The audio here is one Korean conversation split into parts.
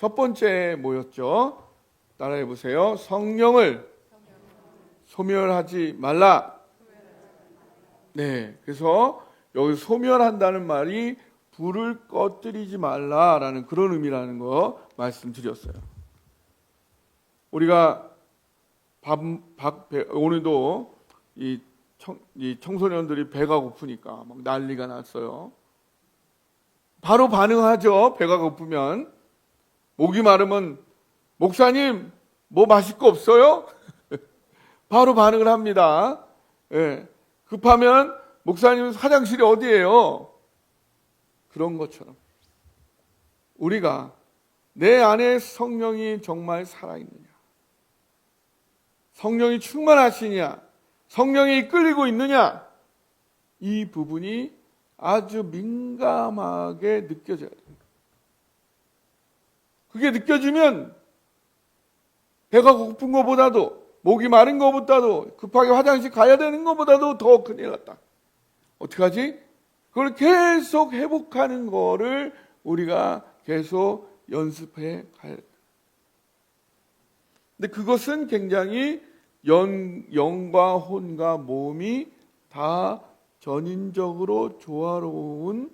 첫 번째 뭐였죠? 따라해 보세요. 성령을 소멸하지 말라. 네, 그래서 여기 소멸한다는 말이 불을 꺼뜨리지 말라라는 그런 의미라는 거 말씀드렸어요. 우리가 오늘도 이 청소년들이 배가 고프니까 막 난리가 났어요. 바로 반응하죠. 배가 고프면. 목이 마르면 목사님 뭐 마실 거 없어요? 바로 반응을 합니다. 예. 급하면 목사님 화장실이 어디예요? 그런 것처럼 우리가 내 안에 성령이 정말 살아있느냐, 성령이 충만하시냐, 성령이 이끌리고 있느냐, 이 부분이 아주 민감하게 느껴져야 됩니다. 그게 느껴지면 배가 고픈 것보다도, 목이 마른 것보다도, 급하게 화장실 가야 되는 것보다도 더 큰일 났다. 어떻게 하지? 그걸 계속 회복하는 거를 우리가 계속 연습해 가야 돼요. 근데 그것은 굉장히 영과 혼과 몸이 다 전인적으로 조화로운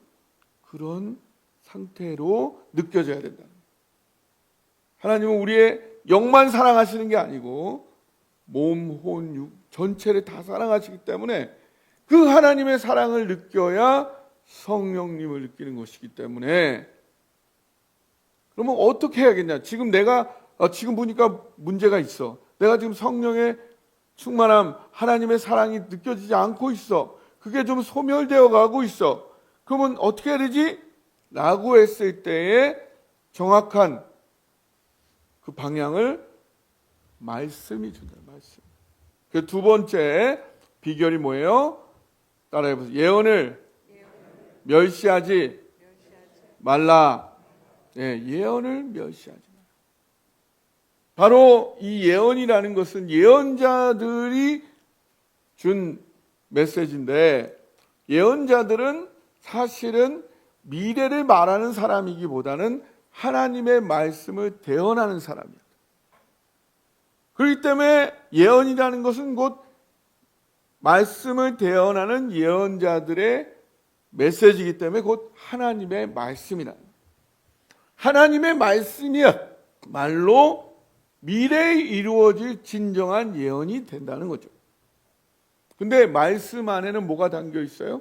그런 상태로 느껴져야 된다. 하나님은 우리의 영만 사랑하시는 게 아니고 몸, 혼, 육 전체를 다 사랑하시기 때문에 그 하나님의 사랑을 느껴야 성령님을 느끼는 것이기 때문에, 그러면 어떻게 해야겠냐? 지금 지금 보니까 문제가 있어. 내가 지금 성령의 충만함, 하나님의 사랑이 느껴지지 않고 있어. 그게 좀 소멸되어 가고 있어. 그러면 어떻게 해야 되지? 라고 했을 때에 정확한 그 방향을 말씀이 준다. 말씀. 그 두 번째 비결이 뭐예요? 따라해보세요. 예언을 멸시하지 말라. 네, 예언을 멸시하지 말라. 바로 이 예언이라는 것은 예언자들이 준 메시지인데, 예언자들은 사실은 미래를 말하는 사람이기보다는 하나님의 말씀을 대언하는 사람이에요. 그렇기 때문에 예언이라는 것은 곧 말씀을 대언하는 예언자들의 메시지이기 때문에 곧 하나님의 말씀이라. 하나님의 말씀이야말로 미래에 이루어질 진정한 예언이 된다는 거죠. 근데 말씀 안에는 뭐가 담겨 있어요?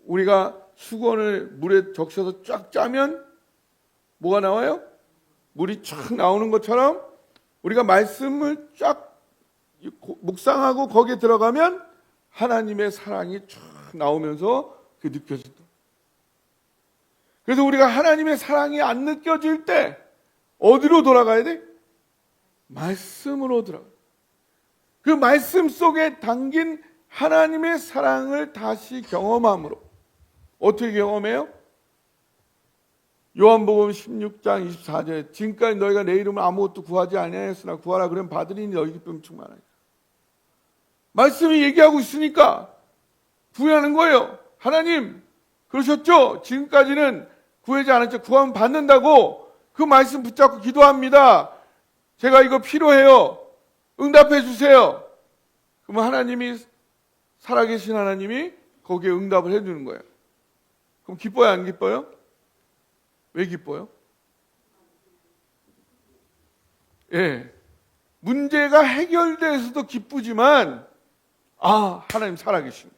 우리가 수건을 물에 적셔서 쫙 짜면 뭐가 나와요? 물이 쫙 나오는 것처럼 우리가 말씀을 쫙 묵상하고 거기에 들어가면 하나님의 사랑이 쫙 나오면서 그게 느껴진다. 그래서 우리가 하나님의 사랑이 안 느껴질 때 어디로 돌아가야 돼? 말씀으로 돌아가. 그 말씀 속에 담긴 하나님의 사랑을 다시 경험함으로. 어떻게 경험해요? 요한복음 16장 24절에 지금까지 너희가 내 이름을 아무것도 구하지 아니하였으나 구하라 그러면 받으리니 너희 기쁨 충만하리라. 말씀이 얘기하고 있으니까 구하는 거예요. 하나님 그러셨죠? 지금까지는 구하지 않았죠. 구하면 받는다고. 그 말씀 붙잡고 기도합니다. 제가 이거 필요해요. 응답해 주세요. 그러면 하나님이, 살아계신 하나님이 거기에 응답을 해주는 거예요. 그럼 기뻐요, 안 기뻐요? 왜 기뻐요? 예, 문제가 해결돼서도 기쁘지만, 하나님 살아계시네.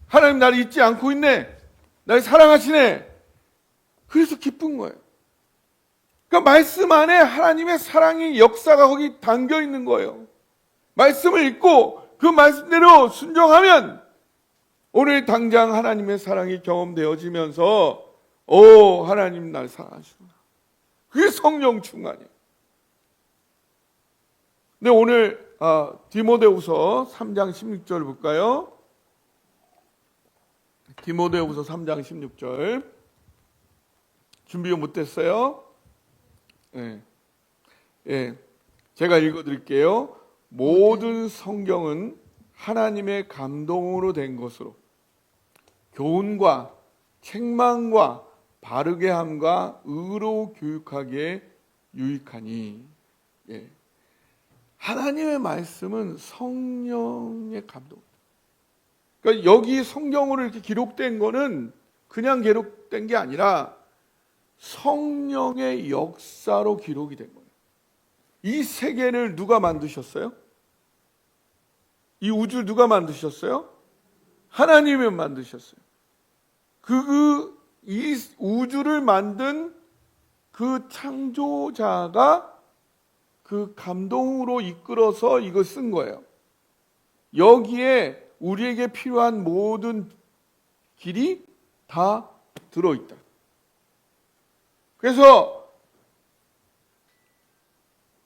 하나님 나를 잊지 않고 있네. 나를 사랑하시네. 그래서 기쁜 거예요. 그러니까 말씀 안에 하나님의 사랑의 역사가 거기 담겨 있는 거예요. 말씀을 읽고 그 말씀대로 순종하면 오늘 당장 하나님의 사랑이 경험되어지면서 하나님 날 사랑하시구나. 그게 성령 충만이에요. 근데 오늘 디모데후서 3장 16절 볼까요? 디모데후서 3장 16절 준비가 못됐어요? 예, 제가 읽어드릴게요. 모든 성경은 하나님의 감동으로 된 것으로 교훈과 책망과 바르게 함과 의로 교육하기에 유익하니. 예. 하나님의 말씀은 성령의 감동. 그러니까 여기 성경으로 이렇게 기록된 거는 그냥 기록된 게 아니라 성령의 역사로 기록이 된 거예요. 이 세계를 누가 만드셨어요? 이 우주를 누가 만드셨어요? 하나님이 만드셨어요. 이 우주를 만든 그 창조자가 그 감동으로 이끌어서 이걸 쓴 거예요. 여기에 우리에게 필요한 모든 길이 다 들어있다. 그래서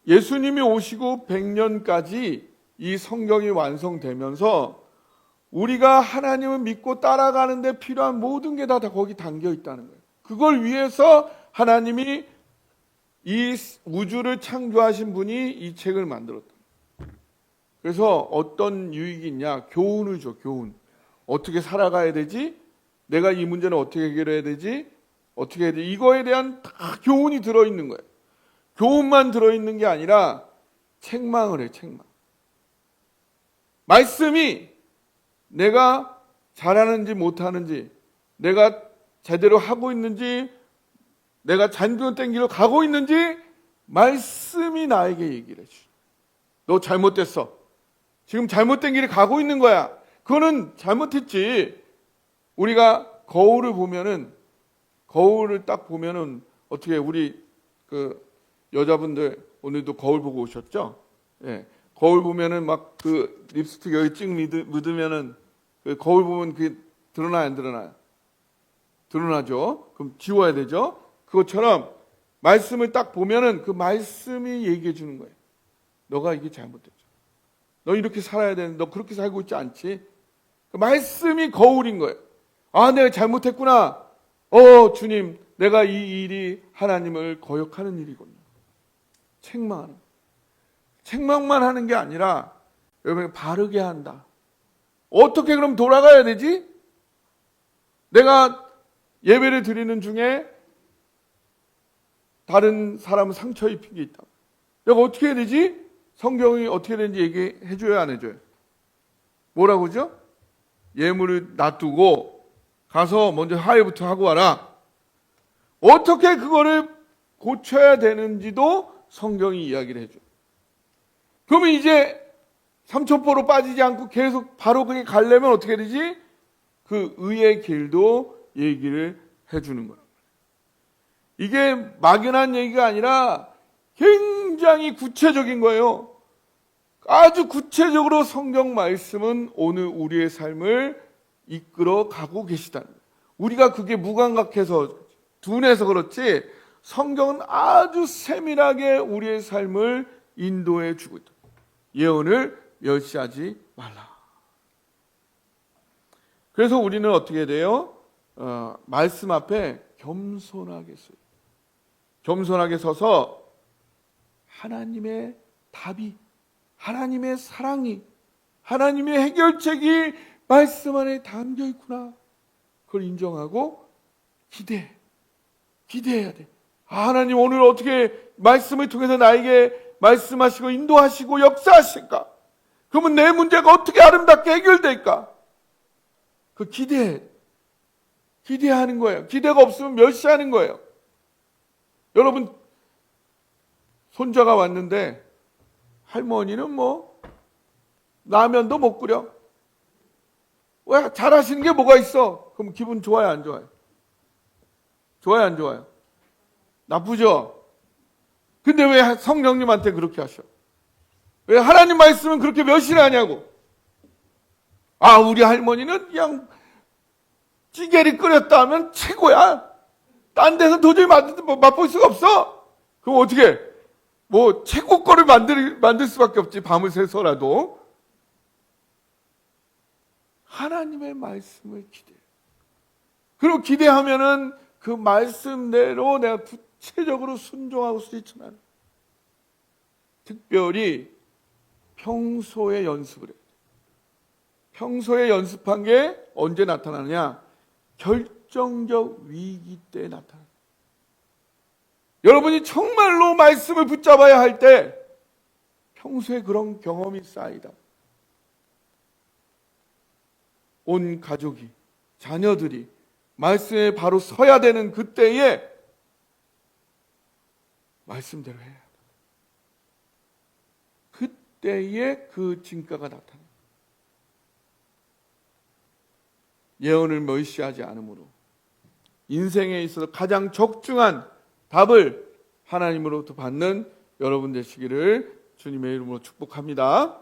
예수님이 오시고 100년까지 이 성경이 완성되면서 우리가 하나님을 믿고 따라가는데 필요한 모든 게 다 거기 담겨 있다는 거예요. 그걸 위해서 하나님이 이 우주를 창조하신 분이 이 책을 만들었다. 그래서 어떤 유익이 있냐? 교훈을 줘, 교훈. 어떻게 살아가야 되지? 내가 이 문제는 어떻게 해결해야 되지? 어떻게 해야 되지? 이거에 대한 다 교훈이 들어있는 거예요. 교훈만 들어있는 게 아니라 책망을 해요, 책망. 말씀이 내가 잘하는지 못하는지, 내가 제대로 하고 있는지, 내가 잘못된 길로 가고 있는지 말씀이 나에게 얘기를 해줘. 너 잘못됐어. 지금 잘못된 길에 가고 있는 거야. 그거는 잘못했지. 우리가 거울을 딱 보면은 어떻게 우리 그 여자분들 오늘도 거울 보고 오셨죠? 예. 거울 보면은 막 그 립스틱 여기 찍 묻으면은 그 거울 보면 그게 드러나요, 안 드러나요? 드러나죠. 그럼 지워야 되죠. 그것처럼 말씀을 딱 보면은 그 말씀이 얘기해 주는 거예요. 너가 이게 잘못됐죠. 너 이렇게 살아야 되는데 너 그렇게 살고 있지 않지? 그 말씀이 거울인 거예요. 아, 내가 잘못했구나. 주님, 내가 이 일이 하나님을 거역하는 일이군요. 책망하는 거예요. 책망만 하는 게 아니라 여러분 바르게 한다. 어떻게 그럼 돌아가야 되지? 내가 예배를 드리는 중에 다른 사람은 상처 입힌 게 있다. 내가 어떻게 해야 되지? 성경이 어떻게 되는지 얘기해 줘요, 안 해줘요? 뭐라고 그러죠? 예물을 놔두고 가서 먼저 화해부터 하고 와라. 어떻게 그거를 고쳐야 되는지도 성경이 이야기를 해줘요. 그러면 이제 삼천포로 빠지지 않고 계속 바로 그게 가려면 어떻게 되지? 그 의의 길도 얘기를 해주는 거예요. 이게 막연한 얘기가 아니라 굉장히 구체적인 거예요. 아주 구체적으로 성경 말씀은 오늘 우리의 삶을 이끌어 가고 계시다는 거예요. 우리가 그게 무감각해서 둔해서 그렇지 성경은 아주 세밀하게 우리의 삶을 인도해 주고 있다. 예언을 멸시하지 말라. 그래서 우리는 어떻게 돼요? 말씀 앞에 겸손하게 서요. 겸손하게 서서 하나님의 답이, 하나님의 사랑이, 하나님의 해결책이 말씀 안에 담겨 있구나. 그걸 인정하고 기대해야 돼. 하나님 오늘 어떻게 말씀을 통해서 나에게 말씀하시고 인도하시고 역사하실까? 그러면 내 문제가 어떻게 아름답게 해결될까? 그 기대하는 거예요. 기대가 없으면 멸시하는 거예요. 여러분, 손자가 왔는데 할머니는 뭐 라면도 못 끓여. 왜? 잘하시는 게 뭐가 있어? 그럼 기분 좋아요, 안 좋아요? 좋아요, 안 좋아요? 나쁘죠? 근데 왜 성령님한테 그렇게 하셔? 왜 하나님 말씀은 그렇게 멸시를 하냐고? 아, 우리 할머니는 그냥 찌개를 끓였다 하면 최고야. 딴 데서 도저히 맛볼 수가 없어. 그럼 어떻게? 뭐 최고 거를 만들 수밖에 없지. 밤을 새서라도. 하나님의 말씀을 기대해. 그리고 기대하면은 그 말씀대로 내가 구체적으로 순종하고 실천하는. 특별히 평소에 연습을 해. 평소에 연습한 게 언제 나타나느냐? 결정적 위기 때 나타납니다. 여러분이 정말로 말씀을 붙잡아야 할 때 평소에 그런 경험이 쌓이다. 온 가족이, 자녀들이 말씀에 바로 서야 되는 그때에 말씀대로 해야 한다. 그때에 그 진가가 나타납니다. 예언을 멸시하지 않으므로 인생에 있어서 가장 적중한 답을 하나님으로부터 받는 여러분 되시기를 주님의 이름으로 축복합니다.